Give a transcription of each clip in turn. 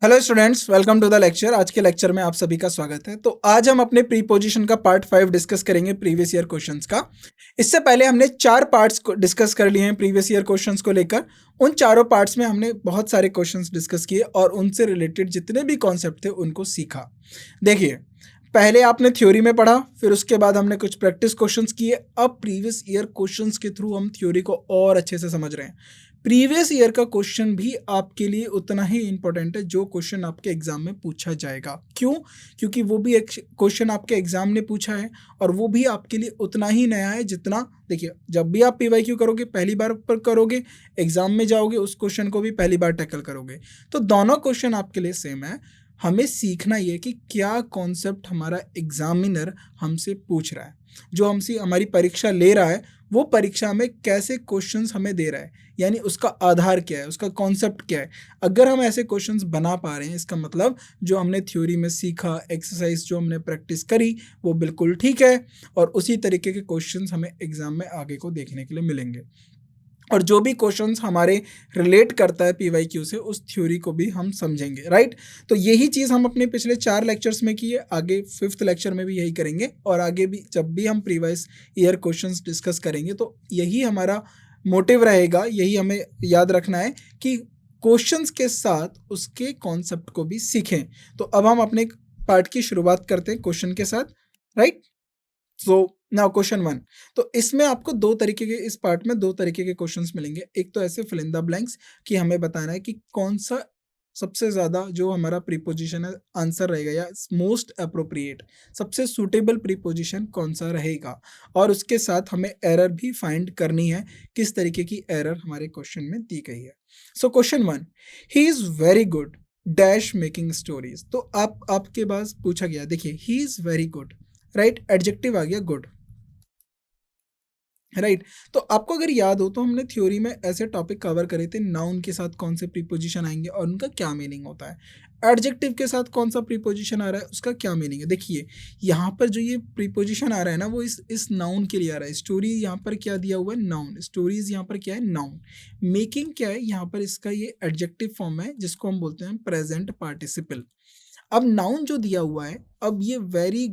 Hello students, welcome to the lecture. आज के lecture में आप सभी का स्वागत है। तो आज हम अपने प्रीपोजिशन का पार्ट 5 डिस्कस करेंगे प्रीवियस ईयर क्वेश्चंस का। इससे पहले हमने 4 पार्ट्स को डिस्कस कर लिए हैं प्रीवियस ईयर क्वेश्चंस को लेकर। उन चारों पार्ट्स में हमने बहुत सारे क्वेश्चंस डिस्कस किए और उनसे रिलेटेड जितने भी कॉन्सेप्ट थे उनको सीखा। देखिए, पहले आपने थ्योरी में पढ़ा, फिर उसके बाद हमने कुछ प्रैक्टिस क्वेश्चंस किए। अब प्रीवियस ईयर क्वेश्चंस के थ्रू हम थ्योरी को और अच्छे से समझ रहे हैं। प्रीवियस ईयर का क्वेश्चन भी आपके लिए उतना ही इंपॉर्टेंट है जो क्वेश्चन आपके एग्जाम में पूछा जाएगा। क्यों? क्योंकि वो भी एक क्वेश्चन आपके एग्जाम ने पूछा है और वो भी आपके लिए उतना ही नया है जितना, देखिए, जब भी आप पीवाईक्यू करोगे पहली बार पर करोगे, एग्जाम में जाओगे उस क्वेश्चन को भी पहली बार टैकल करोगे। तो दोनों क्वेश्चन आपके लिए सेम है। हमें सीखना ये है कि क्या कॉन्सेप्ट हमारा एग्जामिनर हमसे पूछ रहा है, जो हमसे हमारी परीक्षा ले रहा है वो परीक्षा में कैसे क्वेश्चंस हमें दे रहा है, यानी उसका आधार क्या है, उसका कॉन्सेप्ट क्या है। अगर हम ऐसे क्वेश्चंस बना पा रहे हैं, इसका मतलब जो हमने थ्योरी में सीखा, एक्सरसाइज जो हमने प्रैक्टिस करी वो बिल्कुल ठीक है और उसी तरीके के क्वेश्चंस हमें एग्जाम में आगे को देखने के लिए मिलेंगे। और जो भी क्वेश्चंस हमारे रिलेट करता है पीवाईक्यू से, उस थ्योरी को भी हम समझेंगे, राइट। तो यही चीज़ हम अपने पिछले 4 लेक्चर्स में की है, आगे 5th लेक्चर में भी यही करेंगे और आगे भी जब भी हम प्रीवियस ईयर क्वेश्चंस डिस्कस करेंगे तो यही हमारा मोटिव रहेगा, यही हमें याद रखना है कि क्वेश्चंस के साथ उसके कॉन्सेप्ट को भी सीखें। तो अब हम अपने पार्ट की शुरुआत करते हैं क्वेश्चन के साथ, राइट। So now question 1। तो इसमें आपको इस पार्ट में दो तरीके के क्वेश्चंस मिलेंगे। एक तो ऐसे फिल इन द ब्लैंक्स कि हमें बताना है कि कौन सा सबसे ज़्यादा जो हमारा प्रीपोजिशन है आंसर रहेगा, या मोस्ट अप्रोप्रिएट, सबसे सूटेबल प्रीपोजिशन कौन सा रहेगा, और उसके साथ हमें एरर भी फाइंड करनी है, किस तरीके की एरर हमारे क्वेश्चन में दी गई है। So question 1, he is very good dash making stories. तो आपके पास पूछा गया, देखिए, he is very good, right, adjective आ गया गुड, राइट। तो आपको अगर याद हो तो हमने थ्योरी में ऐसे टॉपिक कवर करे थे, नाउन के साथ कौन से प्रीपोजिशन आएंगे और उनका क्या मीनिंग होता है, एडजेक्टिव के साथ कौन सा प्रीपोजिशन आ रहा है उसका क्या मीनिंग है। देखिए, यहाँ पर जो ये प्रीपोजिशन आ रहा है ना, वो इस नाउन के लिए आ रहा है। स्टोरी यहाँ पर क्या दिया हुआ है, नाउन। स्टोरीज यहाँ पर क्या है, नाउन। मेकिंग क्या है, यहाँ पर इसका ये एडजेक्टिव फॉर्म है जिसको हम बोलते हैं प्रेजेंट पार्टिसिपल। अब नाउन जो दिया हुआ है, अब ये वेरी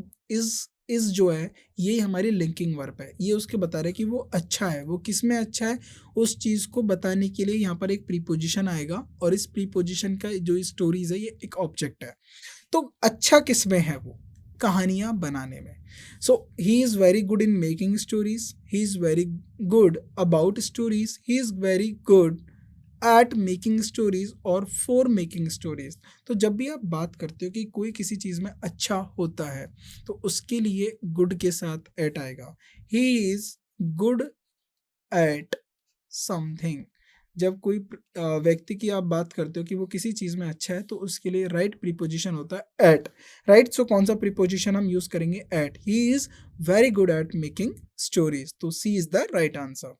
इज जो है, ये हमारी लिंकिंग वर्ब है। ये उसके बता रहा है कि वो अच्छा है, वो किस में अच्छा है, उस चीज़ को बताने के लिए यहाँ पर एक प्रीपोजिशन आएगा और इस प्रीपोजिशन का जो स्टोरीज है ये एक ऑब्जेक्ट है। तो अच्छा किस में है, वो कहानियाँ बनाने में। So he is very good in making stories, he is very good about stories, he is very good at making stories और फॉर मेकिंग स्टोरीज। तो जब भी आप बात करते हो कि कोई किसी चीज़ में अच्छा होता है तो उसके लिए गुड के साथ एट आएगा। He is good at something. जब कोई व्यक्ति की आप बात करते हो कि वो किसी चीज़ में अच्छा है तो उसके लिए राइट प्रीपोजिशन होता है एट, राइट। सो कौन सा प्रीपोजिशन हम यूज करेंगे, at. He is very good at making stories, तो C is the right answer,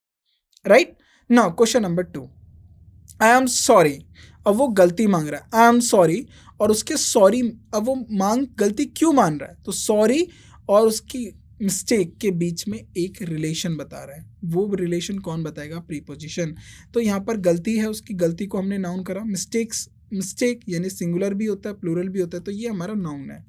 right. Now question number 2, I am sorry. अब वो गलती मांग रहा है, आई एम सॉरी, और उसके सॉरी, अब वो गलती क्यों मान रहा है, तो सॉरी और उसकी मिस्टेक के बीच में एक रिलेशन बता रहा है। वो रिलेशन कौन बताएगा, प्रीपोजिशन। तो यहाँ पर गलती है, उसकी गलती को हमने नाउन करा। मिस्टेक यानी सिंगुलर भी होता है प्लूरल भी होता है, तो ये हमारा नाउन है।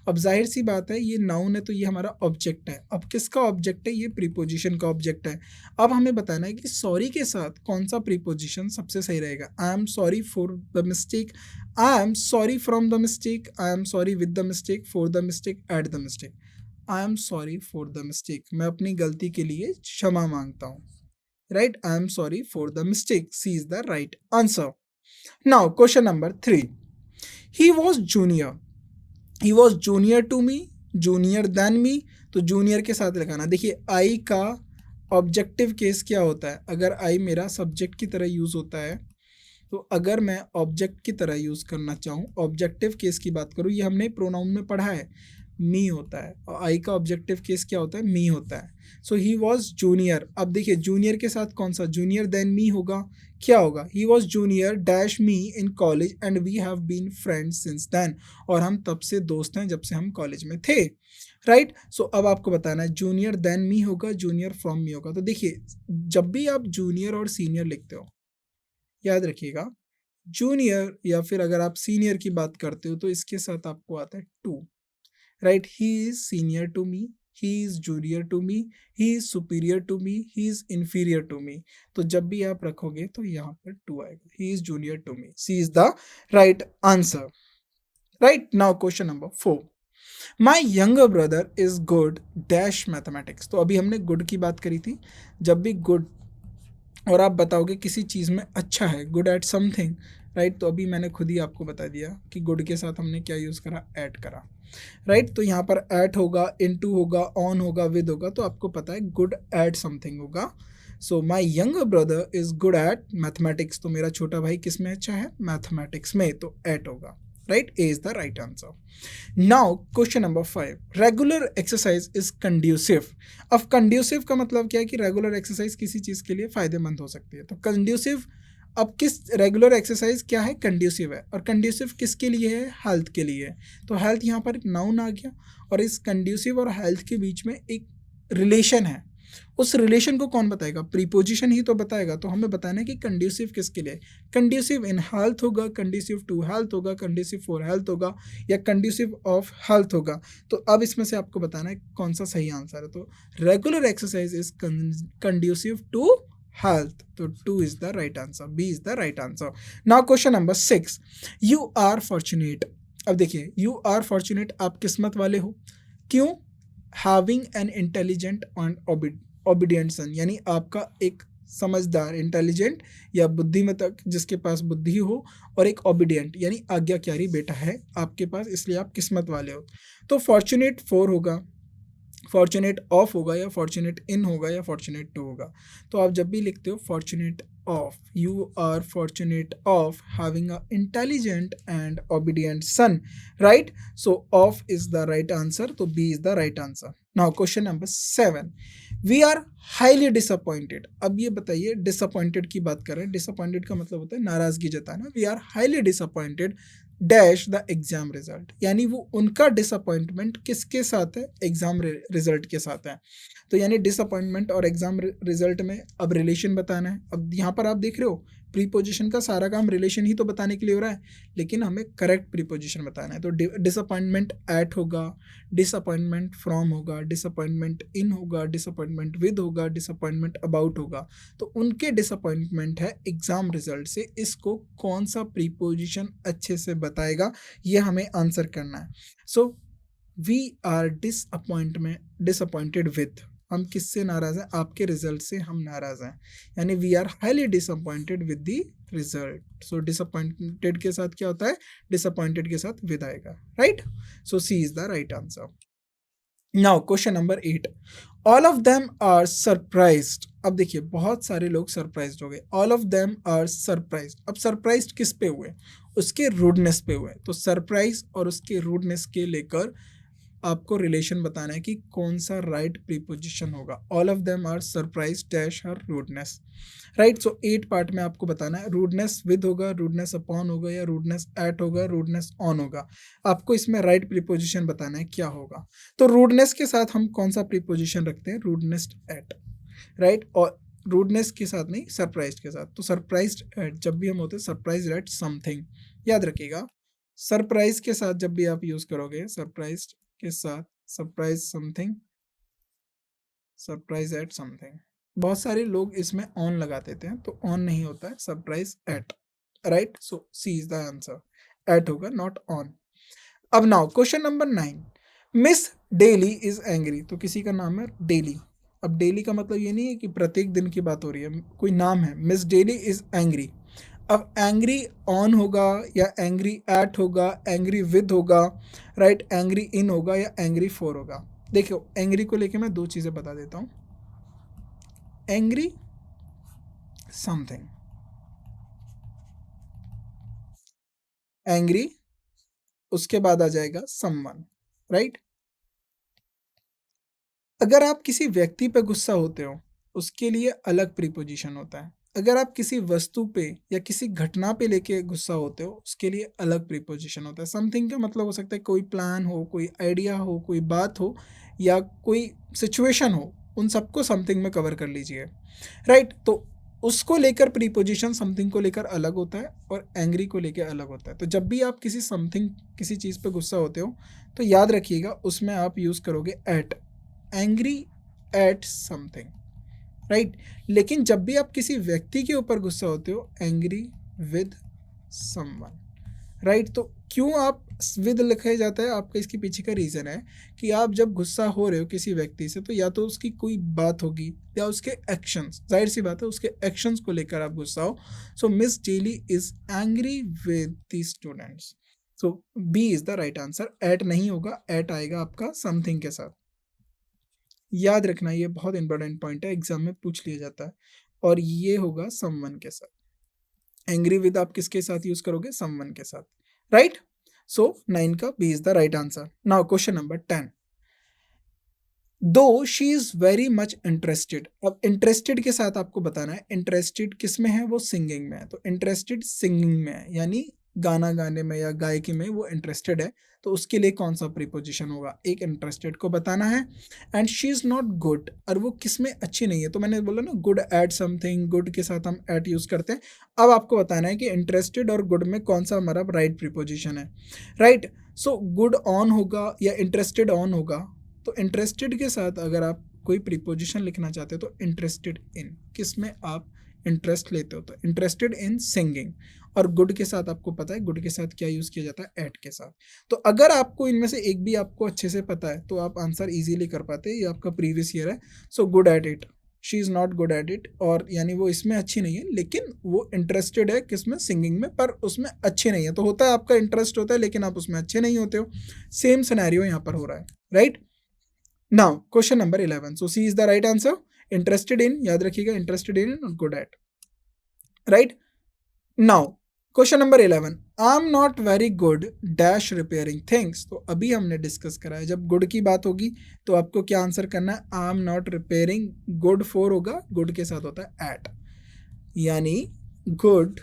अब जाहिर सी बात है, ये नाउन है तो ये हमारा ऑब्जेक्ट है। अब किसका ऑब्जेक्ट है, ये प्रीपोजिशन का ऑब्जेक्ट है। अब हमें बताना है कि सॉरी के साथ कौन सा प्रीपोजिशन सबसे सही रहेगा। I am sorry for the mistake, I am sorry from the mistake, I am sorry with the mistake, for the mistake, at the mistake. I am sorry for the mistake, मैं अपनी गलती के लिए क्षमा मांगता हूँ, right. I am sorry for the mistake, C is the right answer. Now question number 3, he was junior, he was junior to me, junior than me. तो junior के साथ लगाना। देखिए, आई का ऑब्जेक्टिव केस क्या होता है, अगर आई मेरा सब्जेक्ट की तरह यूज़ होता है, तो अगर मैं ऑब्जेक्ट की तरह यूज़ करना चाहूँ, ऑब्जेक्टिव केस की बात करूँ, ये हमने प्रोनाउन में पढ़ा है, मी होता है, और आई का ऑब्जेक्टिव केस क्या होता है, मी होता है। सो ही वॉज जूनियर। अब देखिए, जूनियर के साथ कौन सा, जूनियर देन मी होगा, क्या होगा, he was junior dash me in college and we have been friends since then. और हम तब से दोस्त हैं जब से हम कॉलेज में थे, राइट। सो अब आपको बताना है, जूनियर देन मी होगा, जूनियर फ्रॉम मी होगा। तो देखिए, जब भी आप जूनियर और सीनियर लिखते हो, याद रखिएगा, जूनियर या फिर अगर आप सीनियर की बात करते हो तो इसके साथ आपको आता है to, right. He is senior to me, he is junior to me, he is superior to me, he is inferior to me. तो जब भी आप रखोगे तो यहाँ पर टू आएगा, he is junior to me, C is the right answer. Right, now question number 4, my younger brother is good dash mathematics. तो अभी हमने गुड की बात करी थी, जब भी गुड और आप बताओगे किसी चीज़ में अच्छा है, गुड एट समथिंग, राइट। तो अभी मैंने खुद ही आपको बता दिया कि गुड के साथ हमने क्या यूज़ करा, ऐड करा, राइट। तो यहाँ पर ऐट होगा, इनटू होगा, ऑन होगा, विद होगा, तो आपको पता है गुड एट समथिंग होगा। So my younger brother is good at mathematics, तो मेरा छोटा भाई किस में अच्छा है, मैथमेटिक्स में, तो एट होगा, right. A is the right answer. Now question number 5, regular exercise is conducive. अब कंड्यूसिव का मतलब क्या है कि रेगुलर एक्सरसाइज किसी चीज़ के लिए फायदेमंद हो सकती है, तो कंड्यूसिव, अब किस रेगुलर एक्सरसाइज क्या है, कंड्यूसिव है, और कंड्यूसिव किसके लिए है, हेल्थ के लिए है। तो हेल्थ यहाँ पर नाउन आ गया, और इस कंड्यूसिव और हेल्थ के बीच में एक रिलेशन है, उस रिलेशन को कौन बताएगा, प्रीपोजिशन ही तो बताएगा। तो हमें बताना है कि कंड्यूसिव किसके लिए, कंड्यूसिव इन हेल्थ होगा, कंड्यूसिव टू हेल्थ होगा, कंड्यूसिव फॉर हेल्थ होगा, या कंड्यूसिव ऑफ हेल्थ होगा। तो अब इसमें से आपको बताना है कौन सा सही आंसर है। तो regular exercise is conducive to health, तो 2 is the right answer, B is the right answer. Now question number 6, you are fortunate. अब देखिए, यू आर फॉर्चुनेट, आप किस्मत वाले हो, क्यों, having an intelligent and obedient son, यानी आपका एक समझदार, इंटेलिजेंट या बुद्धिमतक जिसके पास बुद्धि हो, और एक ओबीडियंट यानी आज्ञाकारी बेटा है आपके पास, इसलिए आप किस्मत वाले हो। तो फॉर्चुनेट 4 होगा, फॉर्चुनेट ऑफ होगा, या फॉर्चुनेट इन होगा, या फॉर्चुनेट टू होगा। तो आप जब भी लिखते हो fortunate of, you are fortunate of having a intelligent and obedient son, right. So of is the right answer, तो B is the right answer. Now question number 7, we are highly disappointed. अब ये बताइए, disappointed की बात करें, disappointed का मतलब होता है नाराजगी जताना। We are highly disappointed dash the exam result, यानी वो उनका डिसअपॉइंटमेंट किसके साथ है, एग्जाम रिजल्ट के साथ है। तो यानी डिसअपॉइंटमेंट और एग्जाम रिजल्ट में अब रिलेशन बताना है। अब यहाँ पर आप देख रहे हो प्रीपोजिशन का सारा काम रिलेशन ही तो बताने के लिए हो रहा है, लेकिन हमें करेक्ट प्रीपोजिशन बताना है। तो डिसअपॉइंटमेंट एट होगा, डिसअपॉइंटमेंट फ्रॉम होगा, डिसअपॉइंटमेंट इन होगा, डिसअपॉइंटमेंट विद होगा, डिसअपॉइंटमेंट अबाउट होगा। तो उनके डिसअपॉइंटमेंट है एग्जाम रिजल्ट से, इसको कौन सा प्रीपोजिशन अच्छे से बताएगा, ये हमें आंसर करना है। So we are disappointed with, हम किससे नाराज हैं, आपके रिजल्ट से हम नाराज हैं, यानी we are highly disappointed with the result. So disappointed के साथ क्या होता है, डिसअपॉइंटेड के साथ विद आएगा, right. So C is the right answer. Now question number 8, all of them are surprised. अब देखिए, बहुत सारे लोग सरप्राइज्ड हो गए, all of them are surprised. अब सरप्राइज्ड किस पे हुए, उसके रूडनेस पे हुए। तो सरप्राइज और उसके रूडनेस के लेकर आपको रिलेशन बताना है कि कौन सा राइट प्रीपोजिशन होगा। All of them are surprise dash her rudeness, right. So 8 part में आपको बताना है, रूडनेस विद होगा, रूडनेस अपॉन होगा, या रूडनेस एट होगा, रूडनेस ऑन होगा। आपको इसमें राइट प्रीपोजिशन बताना है क्या होगा। तो रूडनेस के साथ हम कौन सा प्रीपोजिशन रखते हैं, रूडनेस एट, राइट। और रूडनेस के साथ नहीं, सरप्राइज के साथ। तो सरप्राइज एट जब भी हम होते हैं सरप्राइज एट समथिंग, याद रखिएगा। सरप्राइज के साथ जब भी आप यूज करोगे, सरप्राइज के साथ surprise something, surprise eight something. बहुत सारे लोग इसमें ऑन लगा देते हैं, तो ऑन नहीं होता है, surprise at, right. So C is the answer, at होगा, नॉट ऑन। अब now question number 9, Miss Daly is angry. तो किसी का नाम है डेली। अब डेली का मतलब ये नहीं है कि प्रत्येक दिन की बात हो रही है, कोई नाम है, मिस डेली इज एंग्री। अब एंग्री ऑन होगा, या एंग्री एट होगा, एंग्री विद होगा, राइट, एंग्री इन होगा, या एंग्री फॉर होगा। देखो, एंग्री को लेके मैं 2 चीज़ें बता देता हूँ, एंग्री समथिंग, एंग्री, उसके बाद आ जाएगा समवन, राइट। अगर आप किसी व्यक्ति पे गुस्सा होते हो, उसके लिए अलग प्रीपोजिशन होता है। अगर आप किसी वस्तु पे या किसी घटना पे लेके गुस्सा होते हो, उसके लिए अलग प्रीपोजिशन होता है। समथिंग का मतलब हो सकता है कोई प्लान हो, कोई आइडिया हो, कोई बात हो, या कोई सिचुएशन हो, उन सबको समथिंग में कवर कर लीजिए, राइट। तो उसको लेकर प्रीपोजिशन समथिंग को लेकर अलग होता है और एंग्री को लेकर अलग होता है। तो जब भी आप किसी समथिंग किसी चीज़ पे गुस्सा होते हो तो याद रखिएगा उसमें आप यूज़ करोगे at, angry at something, right. लेकिन जब भी आप किसी व्यक्ति के ऊपर गुस्सा होते हो, एंग्री विद समवन, राइट। तो क्यों आप विद लिखा जाता है, आपका इसके पीछे का रीज़न है कि आप जब गुस्सा हो रहे हो किसी व्यक्ति से तो या तो उसकी कोई बात होगी या उसके एक्शंस, जाहिर सी बात है उसके एक्शंस को लेकर आप गुस्सा हो। So miss Daly is angry with the students. So B is the right answer. At नहीं होगा, एट आएगा आपका समथिंग के साथ। याद रखना ये बहुत इंपॉर्टेंट पॉइंट है, एग्जाम में पूछ लिया जाता है। और ये होगा समवन के साथ। एंग्री विद आप किसके साथ यूज करोगे, समवन के साथ, राइट। सो 9 का B is the right answer. Now question number 10, though she is very much interested. अब इंटरेस्टेड के साथ आपको बताना है इंटरेस्टेड किस में है, वो सिंगिंग में है। तो इंटरेस्टेड सिंगिंग में है, यानी गाना गाने में या गायकी में वो इंटरेस्टेड है। तो उसके लिए कौन सा प्रीपोजिशन होगा, एक इंटरेस्टेड को बताना है। And she is not good, और वो किस में अच्छी नहीं है। तो मैंने बोला ना गुड एट समथिंग, गुड के साथ हम एट यूज करते हैं। अब आपको बताना है कि इंटरेस्टेड और गुड में कौन सा हमारा राइट प्रीपोजिशन है, राइट। सो गुड ऑन होगा या इंटरेस्टेड ऑन होगा। तो इंटरेस्टेड के साथ अगर आप कोई प्रीपोजिशन लिखना चाहते हो तो इंटरेस्टेड इन, किस में आप इंटरेस्ट लेते हो, तो इंटरेस्टेड इन सिंगिंग। और गुड के साथ आपको पता है गुड के साथ क्या यूज किया जाता है, एट के साथ। तो अगर आपको इनमें से एक भी आपको अच्छे से पता है तो आप आंसर इजीली कर पाते हैं, ये आपका प्रीवियस ईयर है। So good at it, she is not good at it, और यानी वो इसमें अच्छी नहीं है लेकिन वो इंटरेस्टेड है किसमें, सिंगिंग में, पर उसमें अच्छे नहीं है। तो होता है आपका इंटरेस्ट होता है लेकिन आप उसमें अच्छे नहीं होते हो। सेम सिनेरियो यहाँ पर हो रहा है, right. Now question number 11, so C is the right answer. Interested in, याद रखिएगा इंटरेस्टेड इन और good at, right. Now question number 11, I am not very good dash repairing things. तो अभी हमने डिस्कस करा है जब गुड की बात होगी तो आपको क्या आंसर करना है, आई am not repairing, good four होगा, गुड के साथ होता है एट, यानी गुड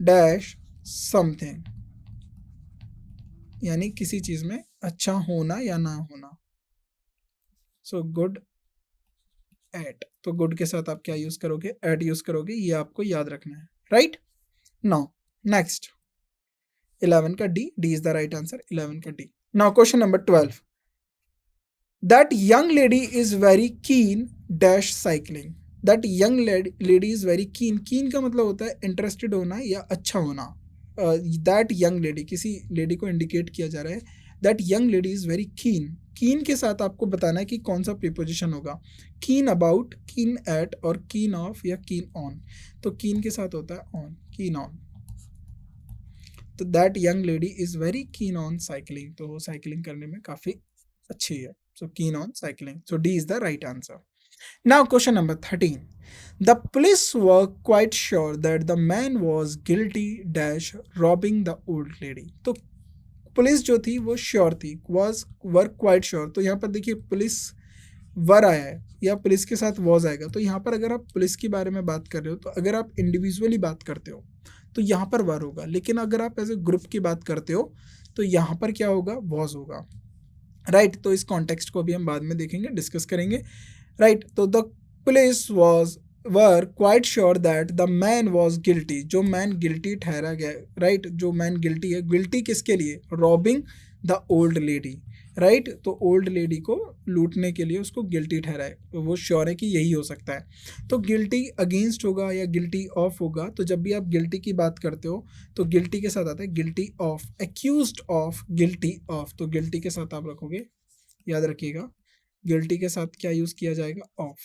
डैश समथिंग, यानी किसी चीज में अच्छा होना या ना होना। सो गुड एट, तो गुड के साथ आप क्या यूज करोगे, एट यूज करोगे, ये आपको याद रखना है, राइट। नाउ नेक्स्ट 11 का D, D is the right answer, 11 का D. Now question number 12, that young lady is very कीन dash cycling. That young lady is very कीन, कीन का मतलब होता है इंटरेस्टेड होना या अच्छा होना। दैट यंग लेडी, किसी लेडी को इंडिकेट किया जा रहा है, that young lady is very कीन। कीन के साथ आपको बताना है कि कौन सा प्रीपोजिशन होगा, कीन अबाउट, कीन एट और कीन ऑफ या कीन ऑन। तो कीन के साथ होता है ऑन, कीन ऑन। तो that young lady is very keen on cycling, तो वो साइकिलिंग करने में काफी अच्छी है। So keen on cycling. So D is the right answer. Now question number 13. The police were quite sure that the man was guilty dash robbing the old lady. तो police जो थी वो श्योर थी, were quite sure। तो यहाँ पर देखिए police were आया है या पुलिस के साथ वॉज आएगा। तो यहाँ पर अगर आप पुलिस के बारे में बात कर रहे हो तो अगर आप इंडिविजुअली बात करते हो तो यहाँ पर वर होगा, लेकिन अगर आप एज ए ग्रुप की बात करते हो तो यहाँ पर क्या होगा, वॉज होगा, राइट। तो इस कॉन्टेक्स्ट को अभी हम बाद में देखेंगे, डिस्कस करेंगे, राइट। तो the police was were quite sure that the man was guilty, जो मैन गिल्टी ठहरा गया, राइट। जो मैन गिल्टी है, गिल्टी किसके लिए, robbing the old lady, right. तो ओल्ड लेडी को लूटने के लिए उसको गिल्टी ठहराए, तो वो श्योर है कि यही हो सकता है। तो गिल्टी अगेंस्ट होगा या गिल्टी ऑफ होगा। तो जब भी आप गिल्टी की बात करते हो तो गिल्टी के साथ आता है guilty of, accused of, guilty of. तो गिल्टी के साथ आप रखोगे, याद रखिएगा गिल्टी के साथ क्या यूज किया जाएगा, ऑफ,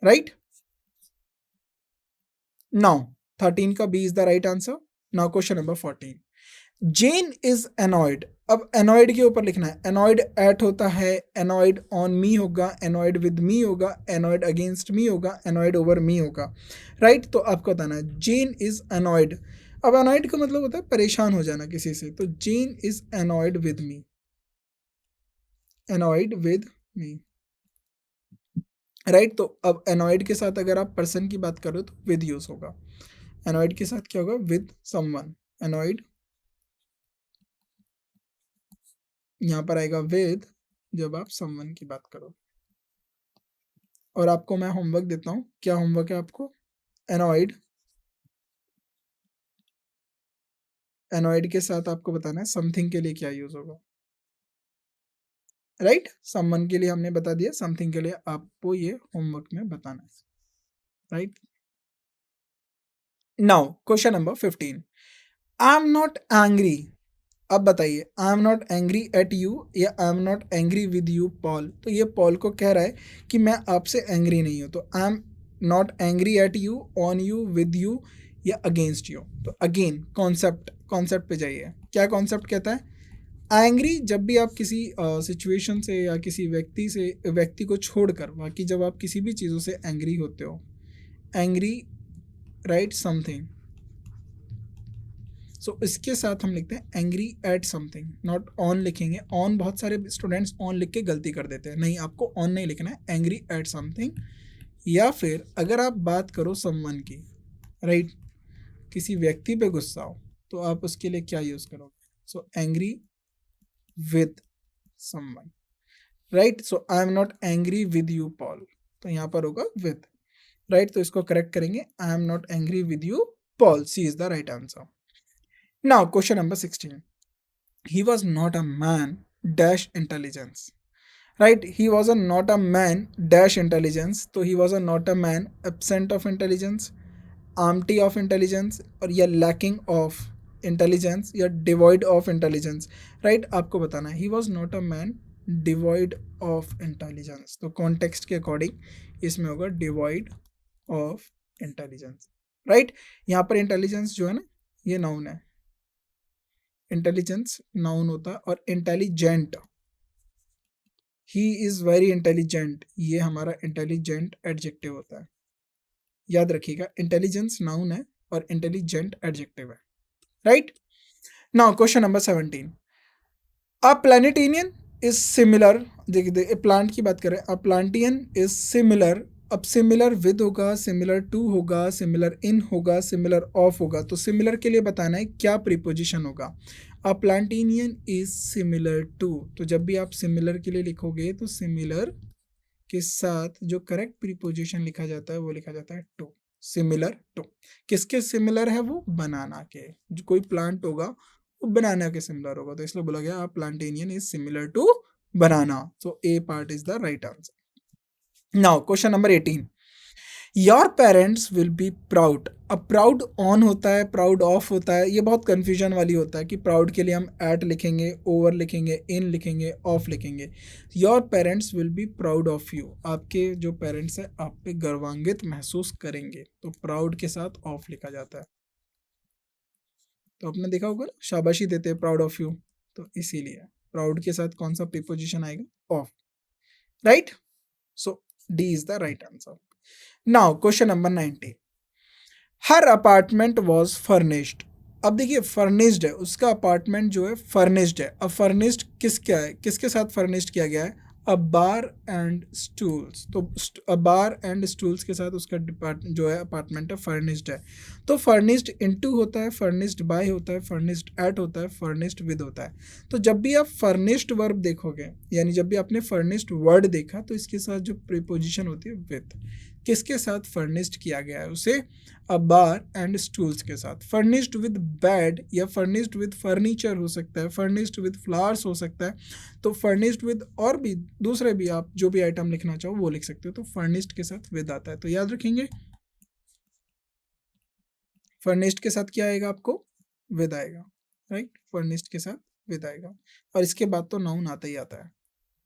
राइट। नाउ 13 का B is the right answer. Now question number 14, Jane is annoyed. अब एनॉयड के ऊपर लिखना है, एनॉयड एट होता है, एनॉयड ऑन मी होगा, एनॉयड विद मी होगा, एनॉयड अगेंस्ट मी होगा, एनॉयड ओवर मी होगा, राइट। तो आपको बताना है जेन इज एनॉयड। अब एनॉयड का मतलब होता है परेशान हो जाना किसी से, तो Jane is annoyed with me, annoyed with me, right. तो अब एनॉयड के साथ अगर आप पर्सन की बात करो तो विद यूज होगा, एनॉयड के साथ क्या होगा, विद समवन, एनॉयड यहाँ पर आएगा विद जब आप समवन की बात करो, और आपको मैं होमवर्क देता हूँ। क्या होमवर्क है आपको? एनॉइड, एनॉइड के साथ आपको बताना है समथिंग के लिए क्या यूज होगा, राइट? समवन के लिए हमने बता दिया, समथिंग के लिए आपको ये होमवर्क में बताना है, right? Now question number 15, I am not angry. अब बताइए, I am not angry at you या I am not angry with you Paul. तो ये पॉल को कह रहा है कि मैं आपसे एंग्री नहीं हूँ, तो आई am not angry at you, on you, with you या अगेंस्ट यू। तो अगेन कॉन्सेप्ट पे जाइए, क्या कॉन्सेप्ट कहता है? एंग्री जब भी आप किसी सिचुएशन से या किसी व्यक्ति को छोड़कर, बाकी जब आप किसी भी चीज़ों से एंग्री होते हो, एंग्री राइट समथिंग, सो इसके साथ हम लिखते हैं angry at something, not on लिखेंगे। ऑन बहुत सारे स्टूडेंट्स ऑन लिख के गलती कर देते हैं, नहीं, आपको ऑन नहीं लिखना है, एंग्री एट समथिंग। या फिर अगर आप बात करो समवन की, राइट, किसी व्यक्ति पे गुस्सा हो, तो आप उसके लिए क्या यूज करोगे? So angry with someone, right? So I am not angry with you Paul, तो यहाँ पर होगा विद, राइट? तो इसको करेक्ट करेंगे, I am not angry with you Paul, C is the right answer. Now question number 16, he was not a man dash intelligence, right? He was a not a man dash intelligence, तो he was a not a man absent of intelligence, empty of intelligence, और या lacking of intelligence या devoid of intelligence, right? आपको बताना है, he was not a man devoid of intelligence, तो context के according इसमें होगा devoid of intelligence, right? यहाँ पर intelligence जो है ना, ये noun है, इंटेलिजेंस नाउन होता है, और intelligent, he is very intelligent, ये हमारा इंटेलिजेंट एडजेक्टिव होता है, याद रखिएगा। इंटेलिजेंस नाउन है और इंटेलिजेंट एडजेक्टिव है, right? Now question number 17, a planetarian is similar, देखिए प्लांट की बात करें, अ प्लांटियन इज सिमिलर, अब सिमिलर विद होगा, सिमिलर टू होगा, सिमिलर इन होगा, सिमिलर ऑफ होगा, तो सिमिलर के लिए बताना है क्या प्रीपोजिशन होगा। अ प्लांटेनियन इज सिमिलर टू, तो जब भी आप सिमिलर के लिए लिखोगे तो सिमिलर के साथ जो करेक्ट प्रीपोजिशन लिखा जाता है वो लिखा जाता है टू, सिमिलर टू। किसके सिमिलर है वो? बनाना के, जो कोई प्लांट होगा वो बनाना के सिमिलर होगा, तो इसलिए बोला गया a plantain is similar to banana, so A part is the right answer. Now question number 18, your parents will be proud. अब प्राउड ऑन होता है, प्राउड ऑफ होता है, ये बहुत कंफ्यूजन वाली होता है कि प्राउड के लिए हम एट लिखेंगे, ओवर लिखेंगे, इन लिखेंगे, ऑफ लिखेंगे। Your parents will be proud of you, आपके जो पेरेंट्स हैं आप पे गर्वान्वित महसूस करेंगे, तो प्राउड के साथ ऑफ लिखा जाता है। तो आपने देखा होगा शाबाशी देते हैं प्राउड ऑफ यू, तो इसीलिए प्राउड के साथ कौन सा प्रीपोजिशन आएगा? Of, right? So D is the right answer. Now question number 19, her apartment was furnished. अब देखिए फर्निश्ड है, उसका अपार्टमेंट जो है फर्निश्ड है। अब फर्निश्ड किसका है, किसके साथ फर्निश्ड किया गया है? अ बार एंड स्टूल्स, तो अ बार एंड स्टूल्स के साथ उसका जो है अपार्टमेंट है फर्निश्ड है। तो फर्निश्ड इनटू होता है, फर्निश्ड बाय होता है, फर्निश्ड एट होता है, फर्निश्ड विद होता है। तो जब भी आप फर्निश्ड वर्ब देखोगे, यानी जब भी आपने फर्निश्ड वर्ड देखा, तो इसके साथ जो प्रीपोजिशन होती है विद, किसके साथ फर्निश्ड किया गया है उसे? अ बार एंड स्टूल्स के साथ। फर्निश्ड विद बेड या फर्निश्ड विद फर्नीचर हो सकता है, फर्निश्ड विद फ्लावर्स हो सकता है, तो फर्निश्ड विद और भी दूसरे भी आप जो भी आइटम लिखना चाहो वो लिख सकते हो, तो फर्निश्ड के साथ विद आता है, तो याद रखेंगे फर्निश्ड के साथ क्या आएगा आपको? विद आएगा, राइट? फर्निश्ड के साथ विद आएगा, और इसके बाद तो नाउन आता ही आता है,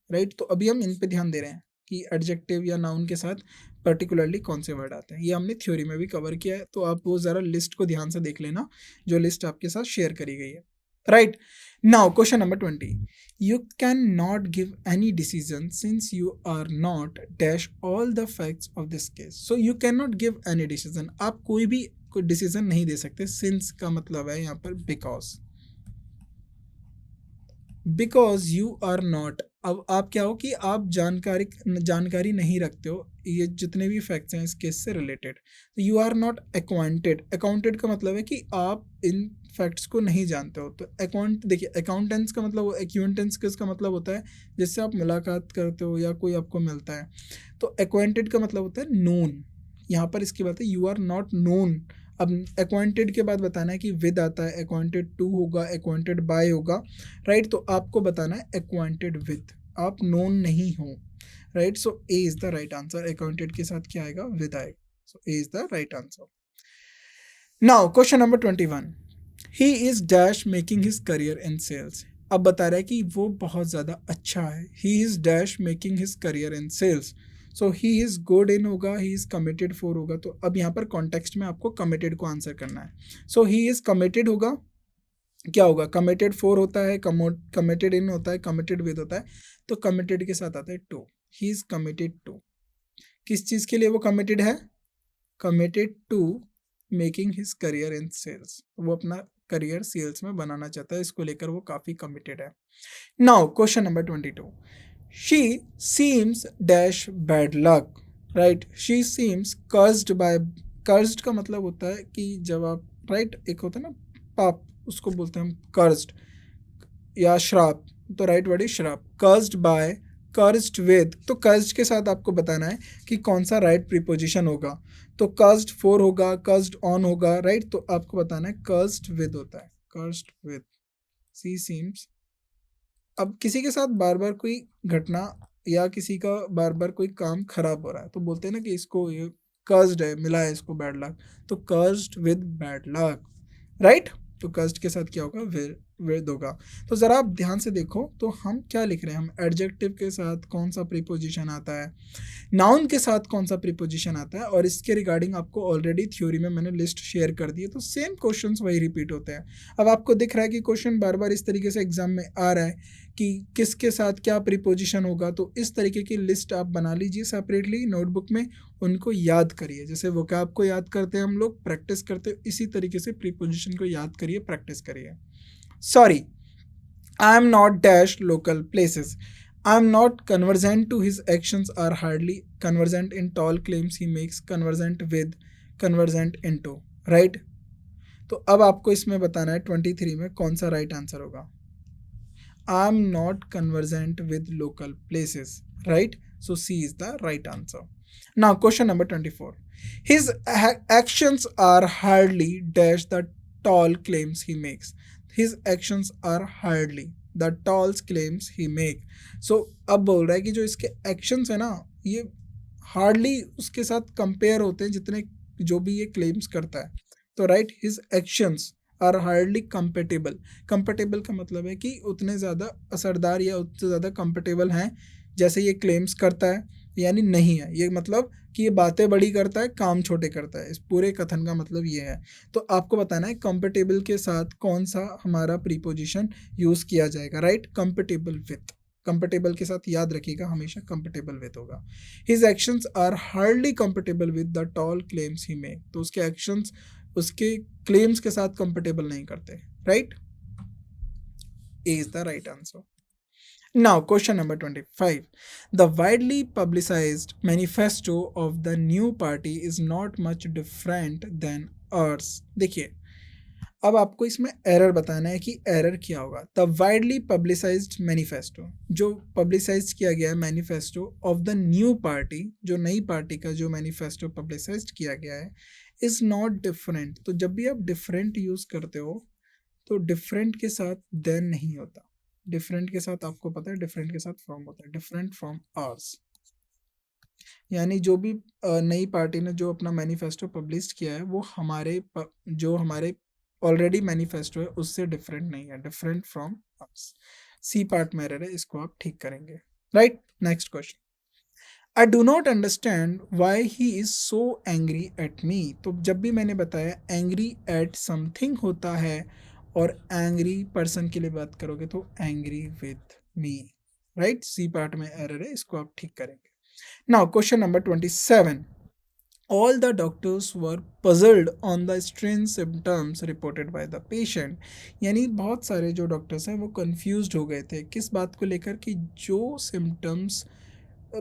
राइट? तो अभी हम इन पे ध्यान दे रहे हैं कि एडजेक्टिव या नाउन के साथ पर्टिकुलरली कौन से वर्ड आते हैं, ये हमने थ्योरी में भी कवर किया है, तो आप वो ज़रा लिस्ट को ध्यान से देख लेना जो लिस्ट आपके साथ शेयर करी गई है, right? Now question number 20, you can not give any decision since you are not dash all the facts of this case. So you can not give any decision, आप कोई भी कोई डिसीजन नहीं दे सकते। सिंस का मतलब है यहाँ पर because, because you are not अब आप क्या हो कि आप जानकारी नहीं रखते हो ये जितने भी फैक्ट्स हैं इस केस से रिलेटेड, तो यू आर नॉट अक्वांटेड। अकाउंटेड का मतलब है कि आप इन फैक्ट्स को नहीं जानते हो। तो अकाउंट देखिए, अकाउंटेंस का मतलब, एक्यूंटेंस का मतलब होता है जिससे आप मुलाकात करते हो या कोई आपको मिलता है। तो अक्वांटेड का मतलब होता है नोन। यहाँ पर इसकी बात है यू आर नॉट नोन। अब अक्वांटेड के बाद बताना है कि विद आता है, अक्वांटेड टू होगा, अक्वांटेड बाय होगा, राइट। तो आपको बताना है अक्वांटेड विद, आप नोन नहीं हो, right. So A is the right answer. Accounted के साथ क्या आएगा? विद आएगा। So A is the right answer. Now question number 21, he is dash making his career in sales. अब बता रहा है कि वो बहुत ज़्यादा अच्छा है। He is dash making his career in sales. So he is good in होगा, ही इज कमिटेड फॉर होगा। तो अब यहाँ पर कॉन्टेक्स्ट में आपको कमिटेड को आंसर करना है। सो ही इज कमिटेड होगा, क्या होगा? कमिटेड फॉर होता है, कमिटेड इन होता है, कमिटेड विद होता है। तो कमिटेड के साथ आता है to. He is committed to, किस चीज़ के लिए वो कमिटेड है? Committed to making his career in sales. वो अपना करियर सेल्स में बनाना चाहता है, इसको लेकर वो काफ़ी कमिटेड है। Now question number 22, she seems dash bad luck, right. She seems cursed by, cursed का मतलब होता है कि जब आप, राइट, एक होता है ना पाप, उसको बोलते हैं हम कर्स्ड या श्राप। तो राइट वर्ड इज श्राप। Cursed by, cursed with. तो कर्स्ड के साथ आपको बताना है कि कौन सा राइट प्रीपोजिशन होगा। तो कर्स्ड फॉर होगा, कर्स्ड ऑन होगा, राइट। तो आपको बताना है कर्स्ड विद होता है, कर्स्ड विद। सी सीम्स, अब किसी के साथ बार बार कोई घटना या किसी का बार बार कोई काम खराब हो रहा है तो बोलते हैं ना कि इसको ये कर्स्ड है, मिला है इसको बैड लक। तो cursed with bad luck, right. तो कर्स्ड के साथ क्या होगा? विद होगा। तो ज़रा आप ध्यान से देखो तो हम क्या लिख रहे हैं, हम एडजेक्टिव के साथ कौन सा प्रीपोजिशन आता है, नाउन के साथ कौन सा प्रीपोजिशन आता है, और इसके रिगार्डिंग आपको ऑलरेडी थ्योरी में मैंने लिस्ट शेयर कर दी है। तो सेम क्वेश्चंस वही रिपीट होते हैं। अब आपको दिख रहा है कि क्वेश्चन बार बार इस तरीके से एग्जाम में आ रहा है कि किसके साथ क्या प्रीपोजिशन होगा। तो इस तरीके की लिस्ट आप बना लीजिए सेपरेटली नोटबुक में, उनको याद करिए। जैसे वोकैब को याद करते हैं हम लोग, प्रैक्टिस करते हैं, इसी तरीके से प्रीपोजिशन को याद करिए, प्रैक्टिस करिए। Sorry, I am not dash local places. I am not conversant to his actions are hardly conversant in tall claims he makes, conversant with, conversant into, right? तो अब आपको इसमें बताना है 23 में कौन सा राइट आंसर होगा। I am not conversant with local places, right? So C is the right answer. Now question number 24. His actions are hardly dash the tall claims he makes. His actions are hardly the tall claims he make. So अब बोल रहा है कि जो इसके actions है ना, ये हार्डली उसके साथ कंपेयर होते हैं जितने जो भी ये क्लेम्स करता है। तो right, his actions are hardly compatible. Compatible का मतलब है कि उतने ज़्यादा असरदार या उतने ज़्यादा कंपेटेबल हैं जैसे ये क्लेम्स करता है, यानी नहीं है। ये मतलब कि ये बातें बड़ी करता है, काम छोटे करता है। इस पूरे कथन का मतलब ये है। तो आपको बताना है कंपेटेबल के साथ कौन सा हमारा प्रीपोजिशन यूज़ किया जाएगा, राइट। कंपेटेबल विथ, कंपेटेबल के साथ याद रखिएगा हमेशा कंपेटेबल विथ होगा। His actions are hardly compatible with the tall claims he make. तो उसके एक्शंस उसके क्लेम्स के साथ कंपेटेबल नहीं करते, right. A is the right answer. Now, question number 25. The widely publicized manifesto of the new party is not much different than ours. देखिए, अब आपको इसमें एरर बताना है कि एरर क्या होगा। द वाइडली पब्लिसाइज्ड मैनिफेस्टो, जो पब्लिसाइज किया गया है manifesto of the new party, जो नई पार्टी का जो मैनिफेस्टो पब्लिसाइज किया गया है, इज़ नॉट डिफरेंट। तो जब भी आप डिफरेंट यूज़ करते हो तो डिफरेंट के साथ देन नहीं होता। डिफरेंट के साथ आपको पता है डिफरेंट के साथ फ्रॉम होता है, डिफरेंट फ्रॉम आवर्स। यानी जो भी नई पार्टी ने जो अपना मैनिफेस्टो पब्लिश किया है वो जो हमारे ऑलरेडी मैनिफेस्टो है उससे डिफरेंट नहीं है, different from us. C part में एरर है, इसको आप ठीक करेंगे, right. Next question, I do not understand why he is so angry at me. तो जब भी मैंने बताया एंग्री एट समथिंग होता है और एंग्री पर्सन के लिए बात करोगे तो angry with me, right. C part में एरर है, इसको आप ठीक करेंगे। Now question number 27, All the doctors were puzzled on the strange symptoms reported by the patient. यानी बहुत सारे जो डॉक्टर्स हैं वो कंफ्यूज्ड हो गए थे किस बात को लेकर कि जो सिम्टम्स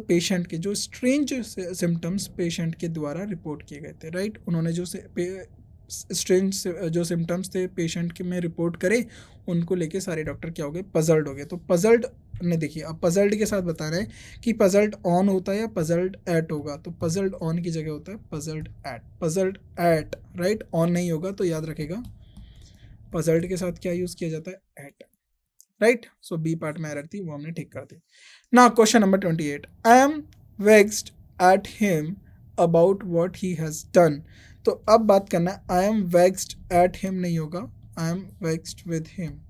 पेशेंट के जो स्ट्रेंज सिम्टम्स पेशेंट के द्वारा रिपोर्ट किए गए थे, राइट। उन्होंने जो स्ट्रेंज जो सिम्टम्स थे पेशेंट के में रिपोर्ट करे, उनको लेके सारे डॉक्टर क्या हो गए, पजल्ड हो गए। तो पजल्ड ने देखिए, अब पजल्ड के साथ बता रहे हैं कि पजल्ड ऑन होता है या पजल्ड एट होगा। तो पजल्ड ऑन की जगह होता है puzzled at, puzzled at, right. On नहीं होगा तो याद रखेगा पजल्ड के साथ क्या यूज किया जाता है, एट, राइट। सो बी पार्ट में एरर थी, वो हमने ठीक कर दी। ना question number 28, I am vexed at him about what he has done. तो अब बात करना है, I am vexed at him नहीं होगा, I am vexed with him.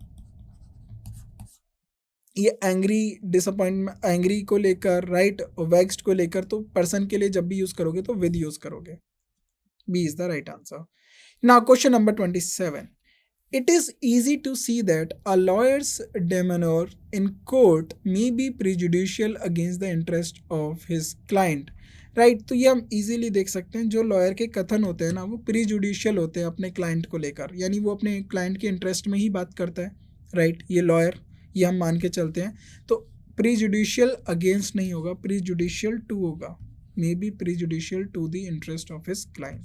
ये एंग्री, डिसअपॉइंटमेंट, एंग्री को लेकर, राइट, वेक्स्ड को लेकर, तो पर्सन के लिए जब भी यूज करोगे तो विद यूज करोगे। B is the right answer. Now question number 27, it is easy to see that a lawyer's demeanor in court may be prejudicial against the interest of his client, right. तो ये हम easily देख सकते हैं, जो lawyer के कथन होते हैं ना वो प्रीजुडिशियल होते हैं अपने क्लाइंट को लेकर, यानी वो अपने क्लाइंट के इंटरेस्ट में ही बात करता है, राइट। ये लॉयर, ये हम मान के चलते हैं। तो प्रीजुडिशियल अगेंस्ट नहीं होगा, प्रीजुडिशियल टू होगा, may be prejudicial to the interest of his client,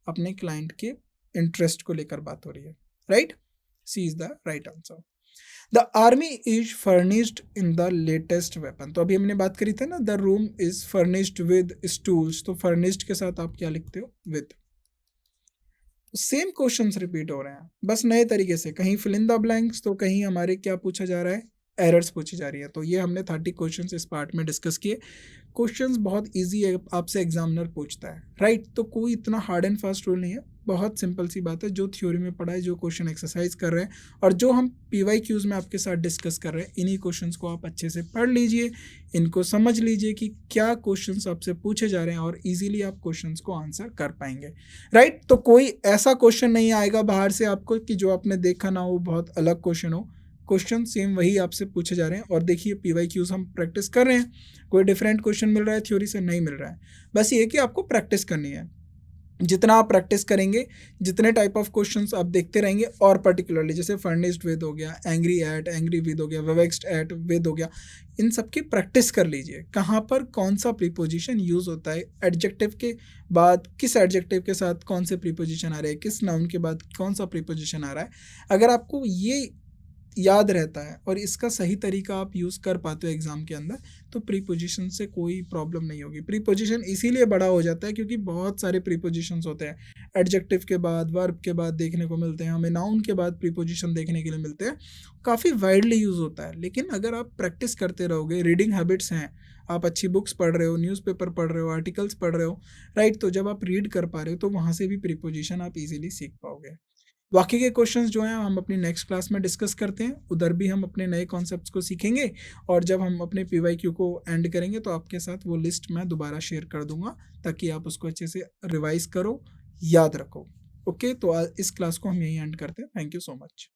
अपने क्लाइंट के इंटरेस्ट को लेकर बात हो रही है, right. C is the right answer. The army is furnished in the latest weapon. तो अभी हमने बात करी थी ना, the room is furnished with stools. तो furnished के साथ आप क्या लिखते हो, with. सेम क्वेश्चंस रिपीट हो रहे हैं, बस नए तरीके से, कहीं fill in the blanks तो कहीं हमारे क्या पूछा जा रहा है, एरर्स पूछी जा रही है। तो ये हमने 30 क्वेश्चंस इस पार्ट में डिस्कस किए। क्वेश्चंस बहुत इजी है, आपसे एग्जामिनर पूछता है, राइट। तो कोई इतना हार्ड एंड फास्ट रूल नहीं है, बहुत सिंपल सी बात है। जो थ्योरी में पढ़ा है, जो क्वेश्चन एक्सरसाइज कर रहे हैं और जो हम PYQs में आपके साथ डिस्कस कर रहे हैं, इन्हीं क्वेश्चंस को आप अच्छे से पढ़ लीजिए, इनको समझ लीजिए कि क्या क्वेश्चंस आपसे पूछे जा रहे हैं और इजीली आप क्वेश्चंस को आंसर कर पाएंगे, राइट। तो कोई ऐसा क्वेश्चन नहीं आएगा बाहर से आपको कि जो आपने देखा ना हो, बहुत अलग क्वेश्चन हो। क्वेश्चन सेम वही आपसे पूछे जा रहे हैं। और देखिए PYQs हम प्रैक्टिस कर रहे हैं, कोई डिफरेंट क्वेश्चन मिल रहा है थ्योरी से, नहीं मिल रहा है। बस ये कि आपको प्रैक्टिस करनी है, जितना आप प्रैक्टिस करेंगे, जितने टाइप ऑफ क्वेश्चंस आप देखते रहेंगे, और पर्टिकुलरली जैसे फर्निश्ड विद हो गया, एंग्री एट, एंग्री विद हो गया, वेक्स्ड एट, विद हो गया, इन सब की प्रैक्टिस कर लीजिए। कहाँ पर कौन सा प्रीपोजिशन यूज होता है, एडजेक्टिव के बाद किस एडजेक्टिव के साथ कौन से प्रीपोजिशन आ रहे हैं, किस नाउन के बाद कौन सा प्रीपोजिशन आ रहा है। अगर आपको ये याद रहता है और इसका सही तरीका आप यूज़ कर पाते हो एग्ज़ाम के अंदर, तो प्रीपोजिशन से कोई प्रॉब्लम नहीं होगी। प्रीपोजिशन इसीलिए बड़ा हो जाता है क्योंकि बहुत सारे प्रीपोजिशंस होते हैं, एडजेक्टिव के बाद, वर्ब के बाद देखने को मिलते हैं, हमें नाउन के बाद प्रीपोजिशन देखने के लिए मिलते हैं, काफ़ी वाइडली यूज़ होता है। लेकिन अगर आप प्रैक्टिस करते रहोगे, रीडिंग हैबिट्स हैं, आप अच्छी बुक्स पढ़ रहे हो, न्यूज़पेपर पढ़ रहे हो, आर्टिकल्स पढ़ रहे हो, राइट, तो जब आप रीड कर पा रहे हो तो वहाँ से भी प्रीपोजिशन आप इजीली सीख पाओगे। बाकी के क्वेश्चंस जो हैं हम अपनी नेक्स्ट क्लास में डिस्कस करते हैं, उधर भी हम अपने नए कॉन्सेप्ट्स को सीखेंगे। और जब हम अपने PYQ को एंड करेंगे तो आपके साथ वो लिस्ट मैं दोबारा शेयर कर दूंगा, ताकि आप उसको अच्छे से रिवाइज करो, याद रखो। ओके, तो इस क्लास को हम यहीं एंड करते हैं। Thank you so much.